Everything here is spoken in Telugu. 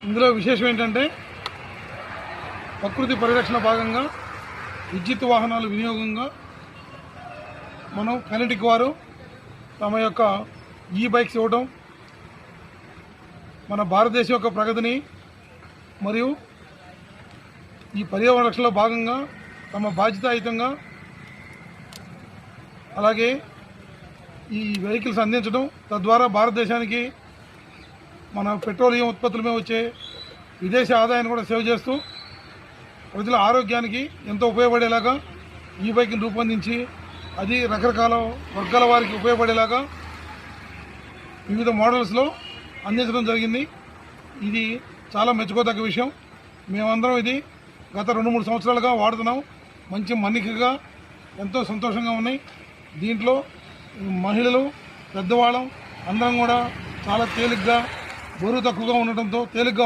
ఇందులో విశేషం ఏంటంటే ప్రకృతి పరిరక్షణ భాగంగా విద్యుత్ వాహనాల వినియోగంగా మనం కైనెటిక్ వారు తమ యొక్క బైక్స్ ఇవ్వడం మన భారతదేశం యొక్క ప్రగతిని మరియు ఈ పర్యావరణ రక్షణలో భాగంగా తమ బాధ్యతాయుతంగా అలాగే ఈ వెహికల్స్ అందించడం, తద్వారా భారతదేశానికి మన పెట్రోలియం ఉత్పత్తుల మీద వచ్చే విదేశీ ఆదాయాన్ని కూడా సేవ్ చేస్తూ ప్రజల ఆరోగ్యానికి ఎంతో ఉపయోగపడేలాగా బైక్ని రూపొందించి అది రకరకాల వర్గాల వారికి ఉపయోగపడేలాగా వివిధ మోడల్స్లో అందించడం జరిగింది. ఇది చాలా మెచ్చుకోదగ్గ విషయం. మేమందరం ఇది గత 2-3 సంవత్సరాలుగా వాడుతున్నాం. మంచి మన్నికగా ఎంతో సంతోషంగా ఉన్నాయి. దీంట్లో మహిళలు, పెద్దవాళ్ళం అందరం కూడా చాలా తేలిగ్గా, బరువు తక్కువగా ఉండటంతో తేలిగ్గా